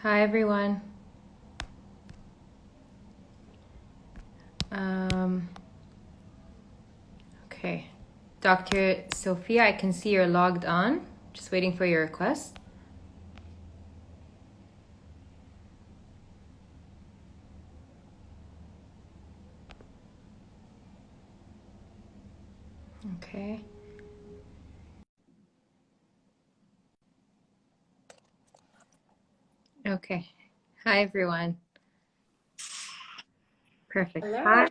Hi, everyone. Um, okay. Dr. Sophia, I can see you're logged on. Just waiting for your request. Okay. Okay. Hi, everyone. Perfect. Hello, Hi.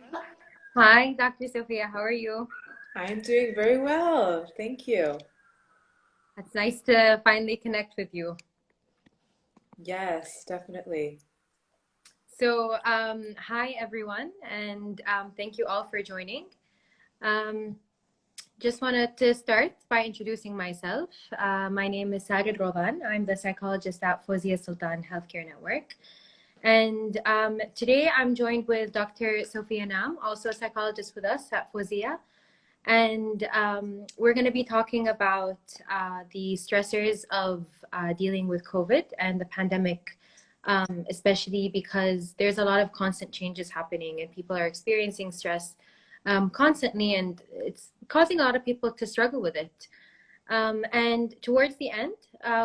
Hi, Dr. Sophia. How are you? I'm doing very well. Thank you. It's nice to finally connect with you. Yes, definitely. So, hi, everyone, and thank you all for joining. Um, Just wanted to start by introducing myself. My name is Alroudhan. I'm the psychologist at Fawzia Sultan Healthcare Network. And today I'm joined with Dr. Sophia Naam, also a psychologist with us at Fawzia. And we're going to be talking about the stressors of dealing with COVID and the pandemic, especially because there's a lot of constant changes happening and people are experiencing stress constantly, and it's causing a lot of people to struggle with it. And towards the end,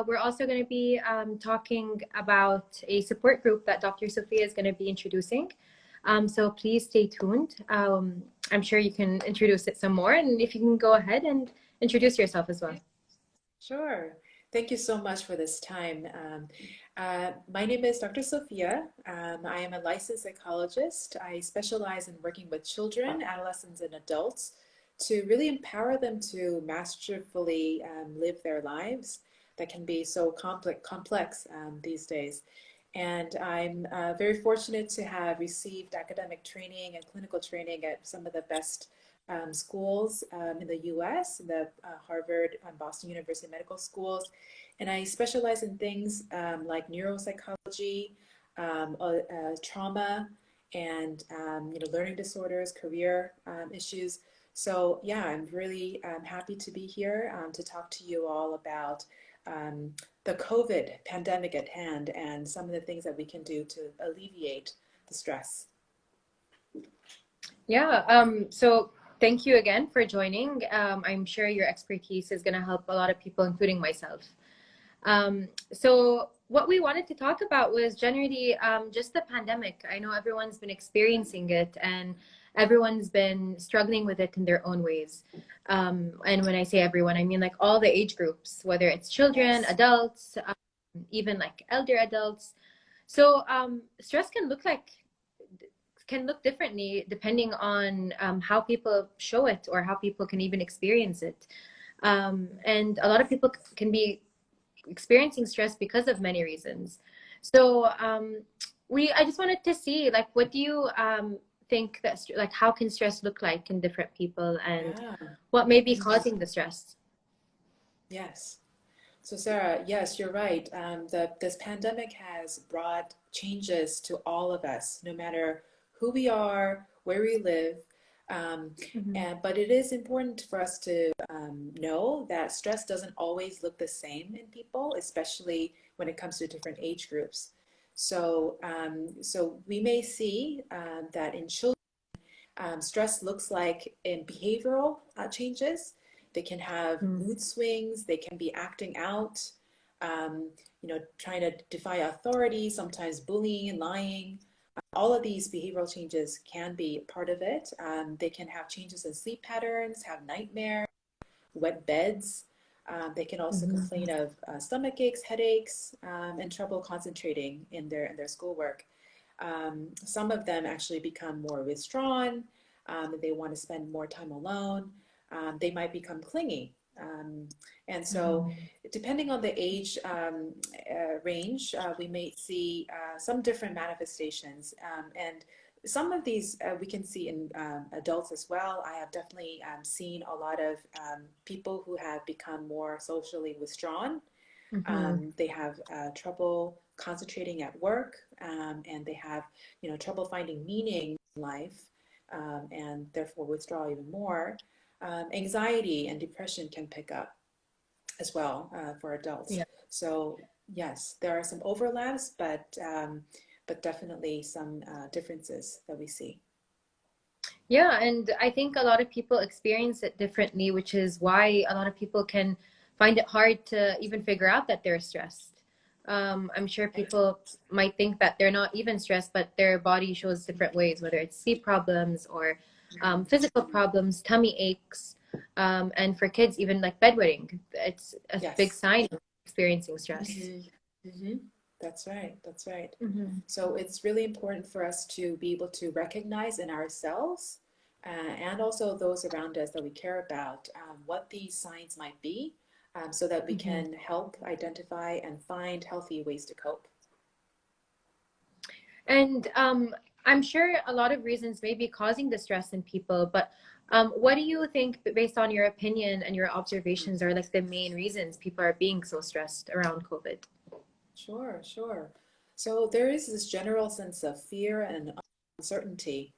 we're also going to be talking about a support group that Dr. Sophia is going to be introducing. So please stay tuned. I'm sure you can introduce it some more, and if you can go ahead and introduce yourself as well. Sure. Thank you so much for this time. My name is Dr. Sophia. I am a licensed psychologist. I specialize in working with children, adolescents, and adults to really empower them to masterfully live their lives that can be so complex these days. And I'm very fortunate to have received academic training and clinical training at some of the best schools in the US, the Harvard and Boston University medical schools. And I specialize in things like neuropsychology, trauma, and learning disorders, career issues. So yeah, I'm really happy to be here to talk to you all about um, the COVID pandemic at hand and some of the things that we can do to alleviate the stress. Yeah, so thank you again for joining. I'm sure your expertise is going to help a lot of people, including myself. So what we wanted to talk about was generally just the pandemic. I know everyone's been experiencing it and everyone's been struggling with it in their own ways. And when I say everyone, I mean like all the age groups, whether it's children, Yes. adults, even like elder adults. So stress can look differently depending on how people show it or how people can even experience it. And a lot of people can be experiencing stress because of many reasons. So I just wanted to see like what do you think that like how can stress look like in different people and Yeah. what may be causing the stress? Yes. So Sarah, yes, you're right. This pandemic has brought changes to all of us, no matter who we are, where we live. Um, Mhm. but it is important for us to know that stress doesn't always look the same in people, especially when it comes to different age groups. So we may see that in children, stress looks like in behavioral changes. They can have Mhm. mood swings, they can be acting out, um, trying to defy authority, sometimes bullying and lying. All of these behavioral changes can be part of it. They can have changes in sleep patterns, have nightmares, wet beds. They can also Mhm. complain of stomach aches, headaches, and trouble concentrating in their schoolwork. Some of them actually become more withdrawn. They want to spend more time alone. They might become clingy. Um, and so, Mhm. depending on the age range, we may see some different manifestations. And some of these we can see in adults as well. I have definitely seen a lot of people who have become more socially withdrawn. Mhm. They have trouble concentrating at work, and they have, trouble finding meaning in life, and therefore withdraw even more. Anxiety and depression can pick up as well for adults. Yeah. So Yes, there are some overlaps, but definitely some differences that we see. Yeah, and I think a lot of people experience it differently, which is why a lot of people can find it hard to even figure out that they're stressed. I'm sure people might think that they're not even stressed, but their body shows different ways, whether it's sleep problems or physical problems, tummy aches, and for kids, even like bedwetting. It's a big Yes. sign of experiencing stress. That's right. That's right. Mm-hmm. So it's really important for us to be able to recognize in ourselves and also those around us that we care about what these signs might be so that we can help identify and find healthy ways to cope. And I'm sure a lot of reasons may be causing the stress in people, but what do you think, based on your opinion and your observations, are like the main reasons people are being so stressed around COVID? Sure, sure. So there is this general sense of fear and uncertainty,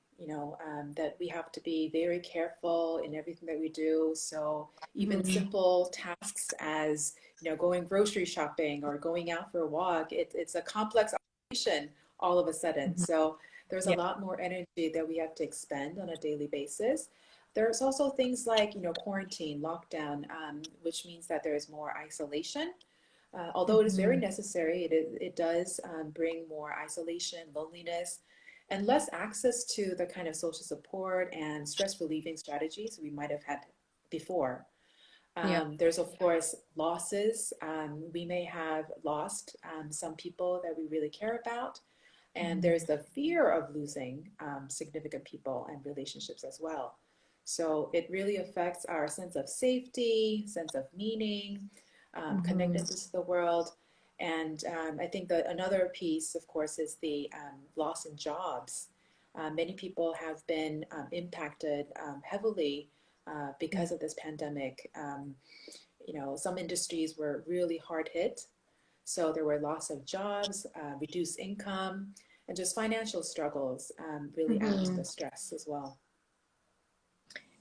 that we have to be very careful in everything that we do. So even simple tasks as, going grocery shopping or going out for a walk, it's a complex operation all of a sudden. So there's a Yeah. lot more energy that we have to expend on a daily basis. There's also things like, quarantine, lockdown, which means that there's more isolation. Although it is very necessary, it does bring more isolation, loneliness, and less access to the kind of social support and stress relieving strategies we might have had before. Yeah. There's, of course, losses. We may have lost some people that we really care about. And there's the fear of losing significant people and relationships as well. So it really affects our sense of safety, sense of meaning, connectedness to the world. And I think that another piece, of course, is the loss in jobs. Many people have been impacted heavily because of this pandemic. Some industries were really hard hit. So there were loss of jobs, reduced income, and just financial struggles really add to the stress as well.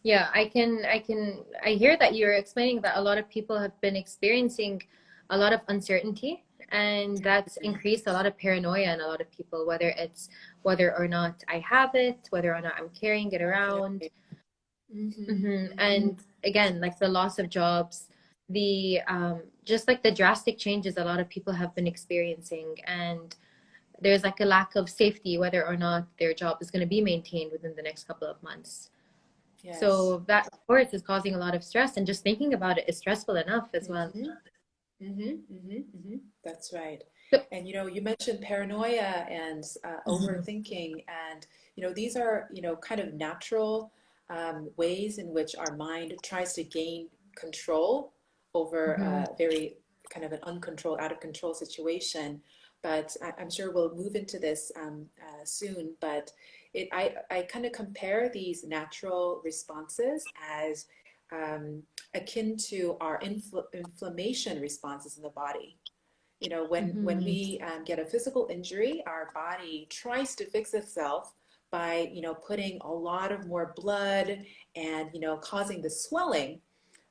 Yeah, I hear that you're explaining that a lot of people have been experiencing a lot of uncertainty, and that's increased a lot of paranoia in a lot of people, whether or not I have it, whether or not I'm carrying it around. And again, like the loss of jobs, the just like the drastic changes a lot of people have been experiencing, and there's like a lack of safety, whether or not their job is going to be maintained within the next couple of months. Yes. So that, of course, is causing a lot of stress, and just thinking about it is stressful enough as well. That's right. So, And you mentioned paranoia and overthinking, and these are kind of natural ways in which our mind tries to gain control over a very kind of an uncontrolled, out of control situation. But I'm sure we'll move into this soon. But I kind of compare these natural responses as akin to our inflammation responses in the body. When we get a physical injury, our body tries to fix itself by, putting a lot of more blood and, causing the swelling.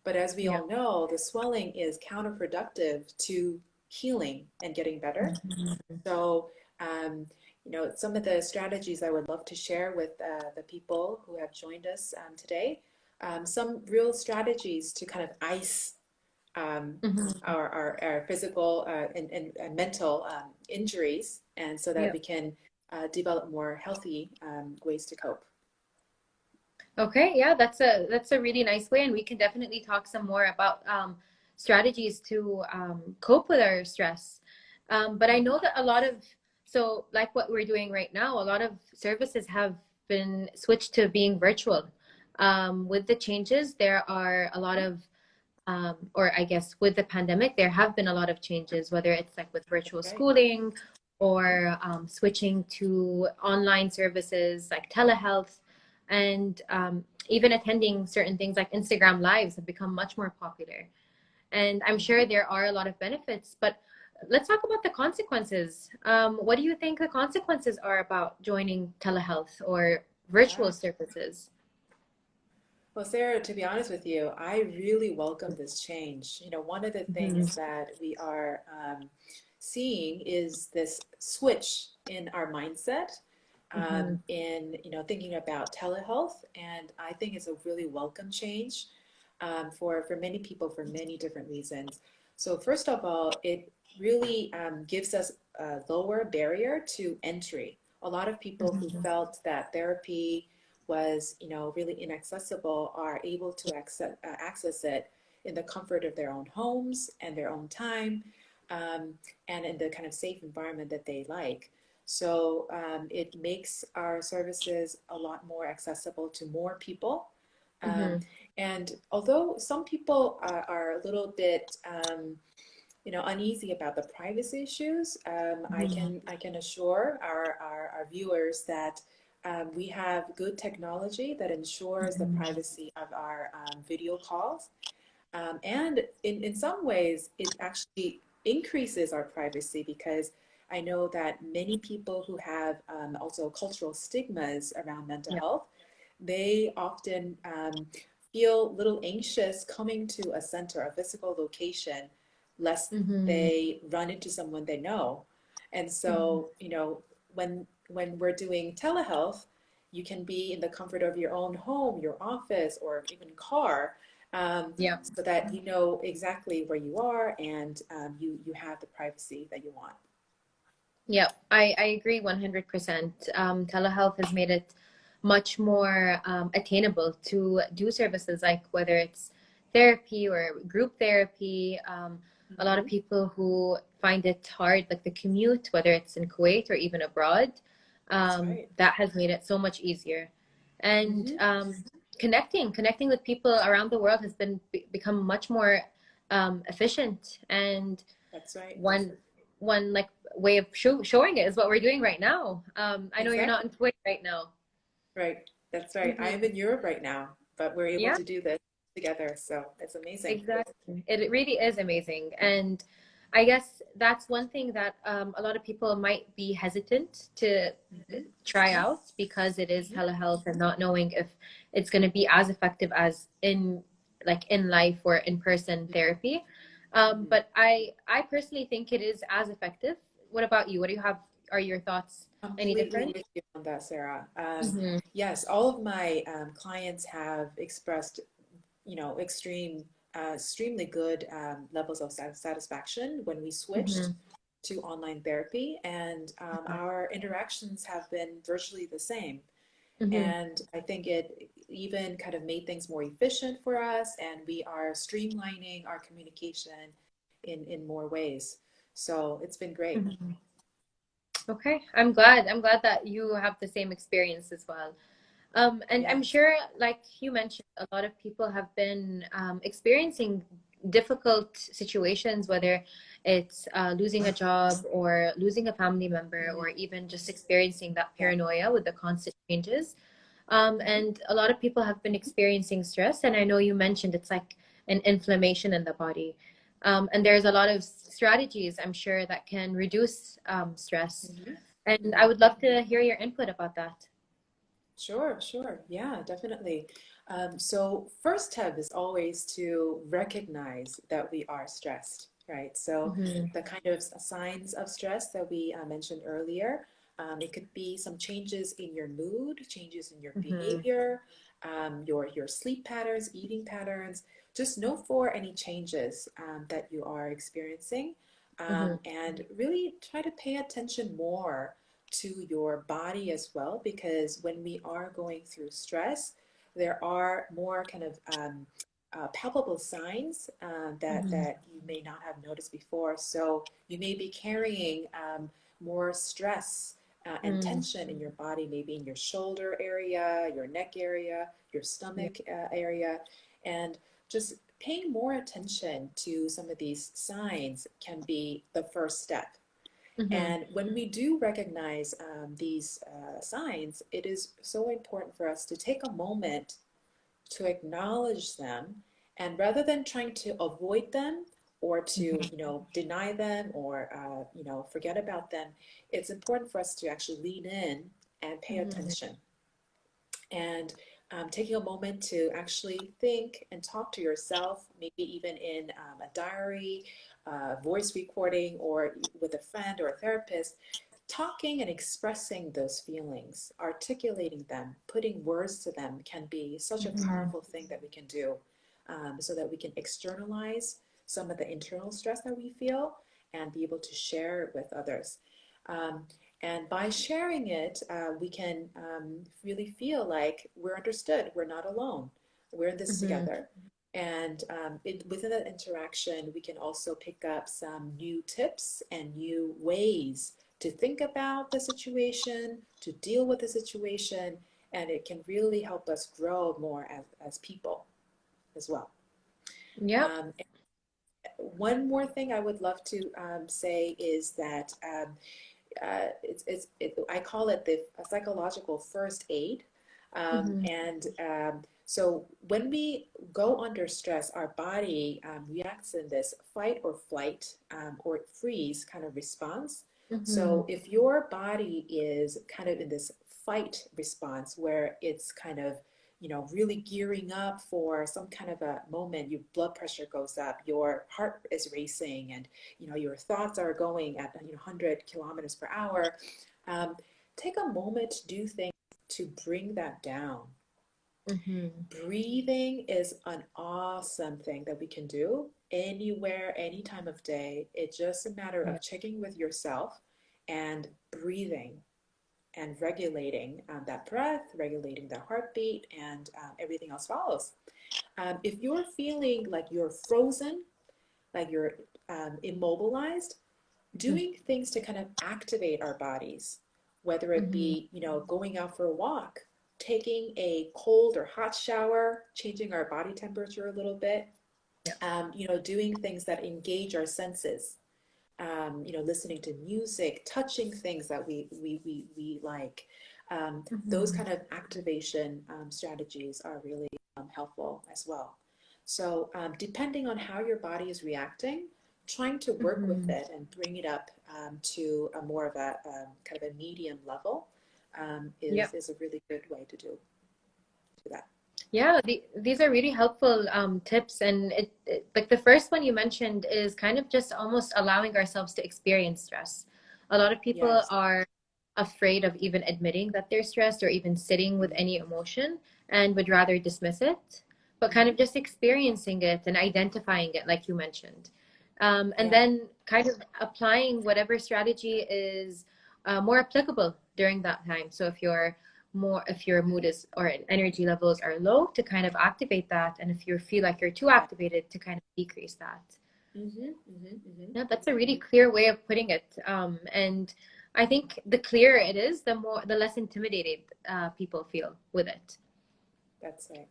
But as we all know, the swelling is counterproductive to healing and getting better. So, some of the strategies I would love to share with the people who have joined us today, some real strategies to kind of ice our physical and mental injuries, and so that we can develop more healthy ways to cope. Okay, yeah, that's a really nice way, and we can definitely talk some more about strategies to cope with our stress. But I know that so like what we're doing right now, a lot of services have been switched to being virtual. With the changes, there are a lot of or I guess with the pandemic, there have been a lot of changes, whether it's like with virtual schooling or switching to online services like telehealth, and even attending certain things like Instagram lives have become much more popular. And I'm sure there are a lot of benefits, but let's talk about the consequences. What do you think the consequences are about joining telehealth or virtual services? Well, Sarah, to be honest with you, I really welcome this change. One of the things that we are seeing is this switch in our mindset, in thinking about telehealth, and I think it's a really welcome change for many people for many different reasons. So first of all, it really gives us a lower barrier to entry. A lot of people who felt that therapy was, really inaccessible are able to access it in the comfort of their own homes and their own time, and in the kind of safe environment that they like. So it makes our services a lot more accessible to more people. And although some people are a little bit, uneasy about the privacy issues, I can assure our viewers that we have good technology that ensures the privacy of our video calls. And in some ways, it actually increases our privacy, because I know that many people who have also cultural stigmas around mental health, they often feel a little anxious coming to a center, a physical location, lest they run into someone they know. And so, when we're doing telehealth, you can be in the comfort of your own home, your office, or even car, so that you know exactly where you are, and you have the privacy that you want. Yeah, I agree 100%. Telehealth has made it much more attainable to do services like whether it's therapy or group therapy. A lot of people who find it hard, like the commute, whether it's in Kuwait or even abroad, that has made it so much easier. And connecting with people around the world has become much more efficient. And that's right. One like way of showing it is what we're doing right now. I know you're not in Kuwait right now. Right, that's right. I'm in Europe right now, but we're able to do this together, so it's amazing. Exactly. It really is amazing. And I guess that's one thing that a lot of people might be hesitant to try out, because it is telehealth and not knowing if it's going to be as effective as in life or in-person therapy. But I personally think it is as effective. What about you? What do you have? Are your thoughts any different? With you on that, Sarah. Yes, all of my clients have expressed, extremely good levels of satisfaction when we switched to online therapy, and our interactions have been virtually the same. And I think it even kind of made things more efficient for us, and we are streamlining our communication in more ways. So it's been great. Okay, I'm glad that you have the same experience as well. And I'm sure, like you mentioned, a lot of people have been experiencing difficult situations, whether it's losing a job or losing a family member, or even just experiencing that paranoia with the constant changes. And a lot of people have been experiencing stress. And I know you mentioned it's like an inflammation in the body. And there's a lot of strategies, I'm sure, that can reduce stress. And I would love to hear your input about that. Sure. Yeah, definitely. So first step is always to recognize that we are stressed, right? So the kind of signs of stress that we mentioned earlier, it could be some changes in your mood, changes in your behavior, your sleep patterns, eating patterns. Just note for any changes that you are experiencing, and really try to pay attention more to your body as well, because when we are going through stress, there are more kind of palpable signs that you may not have noticed before. So you may be carrying more stress and tension in your body, maybe in your shoulder area, your neck area, your stomach area, and just paying more attention to some of these signs can be the first step. And when we do recognize these signs, it is so important for us to take a moment to acknowledge them. And rather than trying to avoid them or to, deny them or, forget about them, it's important for us to actually lean in and pay attention. And taking a moment to actually think and talk to yourself, maybe even in a diary, voice recording, or with a friend or a therapist, talking and expressing those feelings, articulating them, putting words to them can be such a powerful thing that we can do, so that we can externalize some of the internal stress that we feel and be able to share it with others. And by sharing it, we can really feel like we're understood, we're not alone, we're in this together. And within that interaction, we can also pick up some new tips and new ways to think about the situation, to deal with the situation, and it can really help us grow more as people as well. Yeah. One more thing I would love to say is that I call it the psychological first aid. So when we go under stress, our body reacts in this fight or flight or freeze kind of response. So if your body is kind of in this fight response where it's kind of, you know, really gearing up for some kind of a moment, your blood pressure goes up, your heart is racing, and you know your thoughts are going at 100 kilometers per hour. Take a moment to do things to bring that down. Breathing is an awesome thing that we can do anywhere, any time of day. It's just a matter of checking with yourself and breathing and regulating that breath, regulating the heartbeat, and everything else follows. If you're feeling like you're frozen, like you're immobilized, doing things to kind of activate our bodies, whether it be, you know, going out for a walk, taking a cold or hot shower, changing our body temperature a little bit, you know, doing things that engage our senses, you know, listening to music, touching things that we like. Those kind of activation strategies are really helpful as well. So depending on how your body is reacting, trying to work with it and bring it up to a more of a kind of a medium level is a really good way to do that. Yeah, these are really helpful tips. And like the first one you mentioned is kind of just almost allowing ourselves to experience stress. A lot of people Yes. are afraid of even admitting that they're stressed or even sitting with any emotion and would rather dismiss it, but kind of just experiencing it and identifying it, like you mentioned. And then kind of applying whatever strategy is more applicable during that time. So if your mood is or energy levels are low, to kind of activate that, and if you feel like you're too activated, to kind of decrease that. Yeah, that's a really clear way of putting it. And I think the clearer it is, the less intimidated people feel with it. That's right.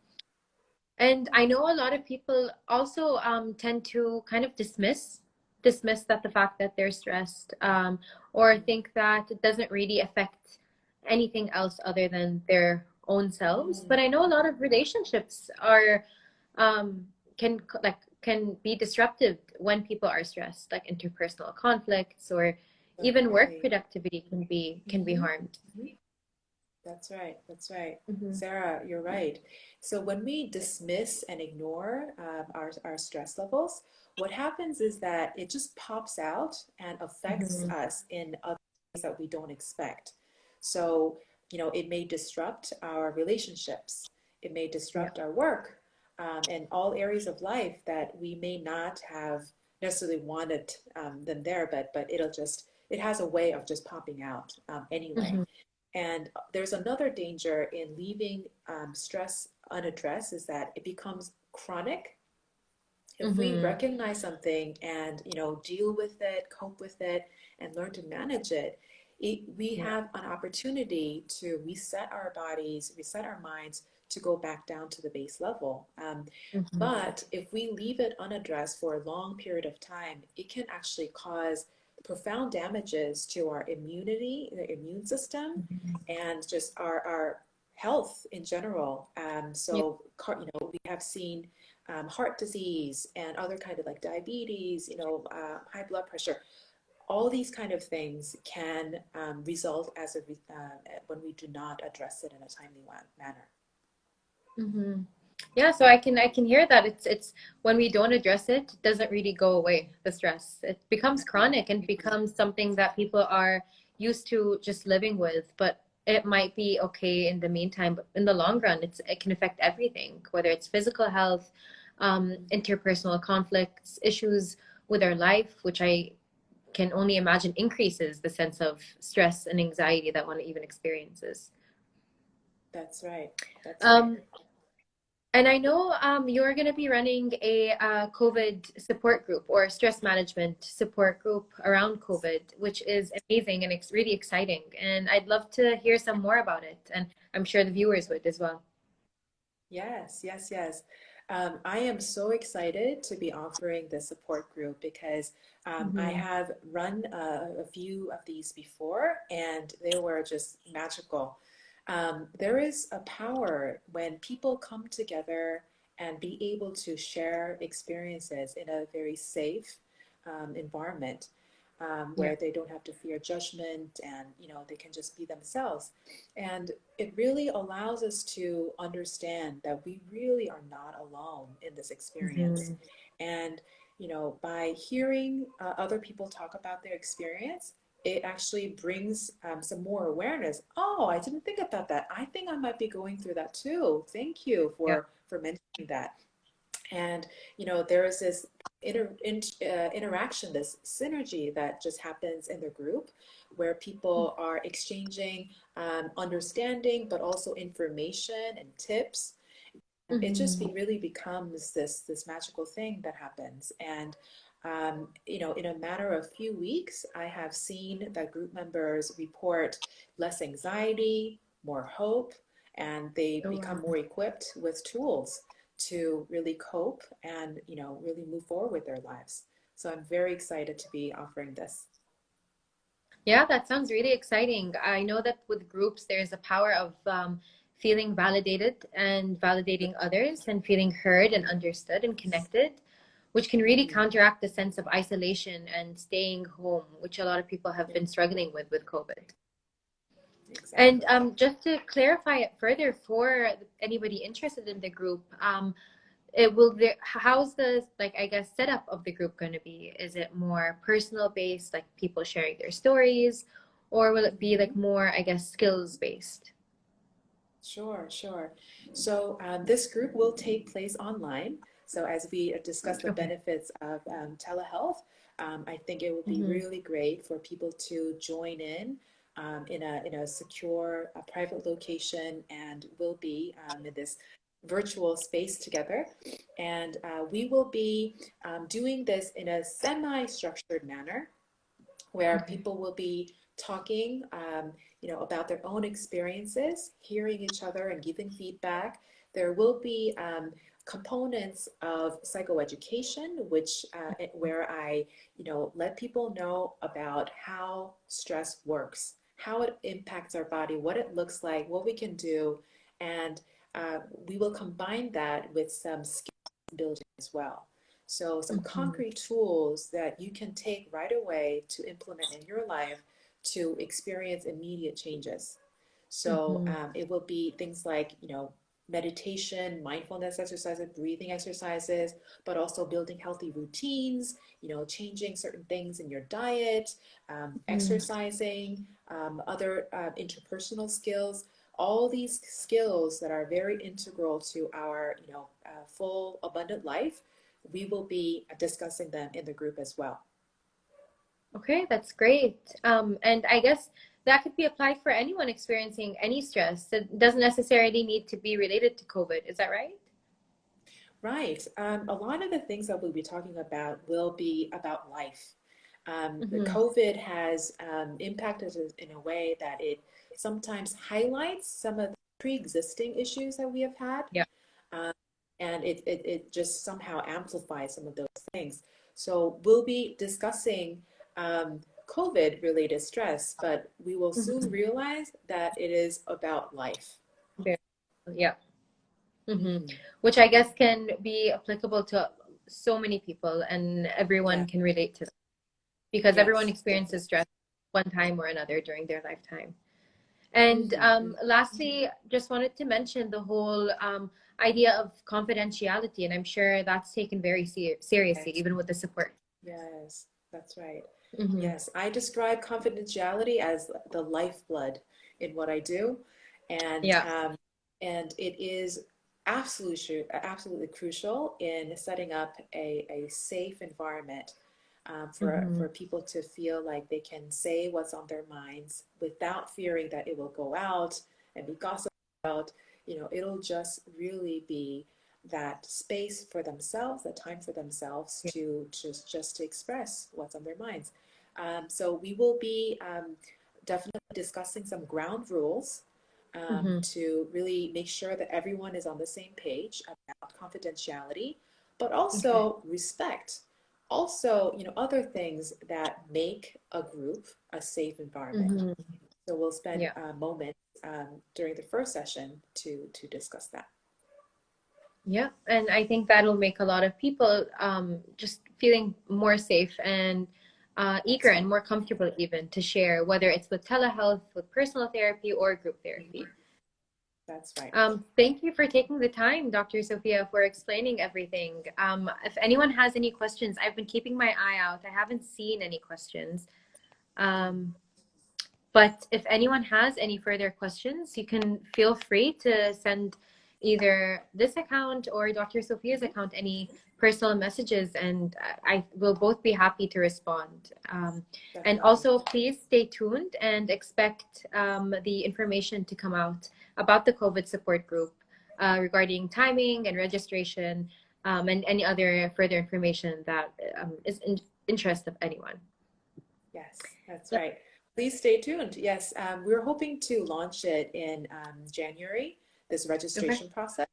And I know a lot of people also tend to kind of dismiss that the fact that they're stressed, or think that it doesn't really affect anything else other than their own selves. But I know a lot of relationships are can be disruptive when people are stressed, like interpersonal conflicts or even work productivity can be harmed. That's right. That's right. Sarah, you're right. So when we dismiss and ignore our stress levels, what happens is that it just pops out and affects us in other ways that we don't expect. So, you know, it may disrupt our relationships. It may disrupt our work, and all areas of life that we may not have necessarily wanted them there, but it has a way of just popping out anyway. And there's another danger in leaving stress unaddressed, is that it becomes chronic. If we recognize something and, you know, deal with it, cope with it, and learn to manage it, we have an opportunity to reset our bodies, reset our minds, to go back down to the base level. But if we leave it unaddressed for a long period of time, it can actually cause profound damages to our immunity, the immune system, and just our health in general. So, you know, we have seen heart disease and other kind of like diabetes, you know, high blood pressure. All these kind of things can result as when we do not address it in a timely manner. Mm-hmm. Yeah, so I can hear that it's when we don't address it, it doesn't really go away, the stress. It becomes chronic and becomes something that people are used to just living with, but it might be okay in the meantime, but in the long run, it can affect everything, whether it's physical health, interpersonal conflicts, issues with our life, which I can only imagine increases the sense of stress and anxiety that one even experiences. That's right. That's right. Um, And I know you're going to be running a COVID support group or stress management support group around COVID, which is amazing and it's really exciting. And I'd love to hear some more about it. And I'm sure the viewers would as well. Yes, yes, yes. I am so excited to be offering the support group because I Mm-hmm. have run a few of these before and they were just magical. There is a power when people come together and be able to share experiences in a very safe environment Yeah. where they don't have to fear judgment and they can just be themselves. And it really allows us to understand that we really are not alone in this experience. Mm-hmm. And, by hearing other people talk about their experience, it actually brings some more awareness. Oh, I didn't think about that. I think I might be going through that too. Thank you Yeah. for mentioning that. And there is this interaction, this synergy that just happens in the group where people are exchanging understanding, but also information and tips. It just Mm-hmm. really becomes this magical thing that happens. And in a matter of few weeks, I have seen that group members report less anxiety, more hope, and they Oh, become wow. more equipped with tools to really cope and really move forward with their lives. So I'm very excited to be offering this. Yeah, that sounds really exciting. I know that with groups, there's a power of feeling validated and validating others and feeling heard and understood and connected, which can really Mhm. counteract the sense of isolation and staying home, which a lot of people have Yeah, been struggling with COVID. And exactly. just to clarify it further for anybody interested in the group, it will there how's the like I guess setup of the group going to be? Is it more personal based, like people sharing their stories, or will it be like Mhm. more, I guess, skills based? Sure, sure. So this group will take place online. So as we discuss the Okay. benefits of telehealth, I think it would be Mm-hmm. really great for people to join in a secure, private location, and we'll be in this virtual space together. And we will be doing this in a semi-structured manner where Okay. people will be talking, about their own experiences, hearing each other and giving feedback. There will be components of psychoeducation, which where I, let people know about how stress works, how it impacts our body, what it looks like, what we can do, and we will combine that with some skill building as well. So some Mm-hmm. concrete tools that you can take right away to implement in your life to experience immediate changes. So Mm-hmm. it will be things like, meditation, mindfulness exercises, breathing exercises, but also building healthy routines, changing certain things in your diet, Mm-hmm. exercising, other interpersonal skills, all these skills that are very integral to our, full abundant life. We will be discussing them in the group as well. Okay, that's great. And I guess that could be applied for anyone experiencing any stress. It doesn't necessarily need to be related to COVID. Is that right? Right. A lot of the things that we'll be talking about will be about life. The Mm-hmm. COVID has impacted us in a way that it sometimes highlights some of the pre-existing issues that we have had, Yeah. um, and it just somehow amplifies some of those things. So we'll be discussing COVID-related stress, but we will soon Mm-hmm. realize that it is about life. Yeah. Hmm. Hmm. Which I guess can be applicable to so many people and Yeah. everyone can relate to that because everyone Yes. experiences Definitely. stress one time or another during their lifetime. And Hmm. lastly, just wanted to mention the whole idea of confidentiality, and I'm sure that's taken very seriously, Yes, even with the support. yes, that's right. Mm-hmm. Yes, I describe confidentiality as the lifeblood in what I do, and Yeah. it is absolutely crucial in setting up a safe environment Mm-hmm. for people to feel like they can say what's on their minds without fearing that it will go out and be gossiped about. You know, it'll just really be that space for themselves, the time for themselves Yeah. to just to express what's on their minds. So we will be definitely discussing some ground rules Mm-hmm. to really make sure that everyone is on the same page about confidentiality, but Okay. also respect. Also, you know, other things that make a group a safe environment. Mm-hmm. So we'll spend Yeah. moments during the first session to discuss that. Yeah, and I think that'll make a lot of people just feeling more safe and eager That's and more comfortable even to share, whether it's with telehealth, with personal therapy, or group therapy. that's right. Thank you for taking the time, Dr. Sophia, for explaining everything. If anyone has any questions, I've been keeping my eye out. I haven't seen any questions. But if anyone has any further questions, you can feel free to send either this account or Dr. Sophia's account any personal messages, and I will both be happy to respond. And Definitely. also, please stay tuned and expect the information to come out about the COVID support group regarding timing and registration and any other further information that is in interest of anyone. Yes, that's right. Please stay tuned. Yes, we're hoping to launch it in January, this Okay. registration process.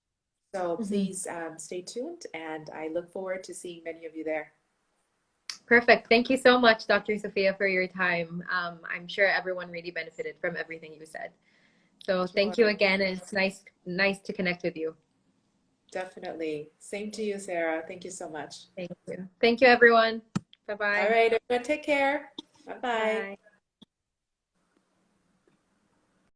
So Mm-hmm. please stay tuned, and I look forward to seeing many of you there. Perfect. Thank you so much, Dr. Sophia, for your time. I'm sure everyone really benefited from everything you said. So thank you Sure. again, and it's nice to connect with you. Definitely. Same to you, Sarah. Thank you so much. Thank you. Thank you, everyone. Bye-bye. All right, everyone, take care. Bye-bye. Bye.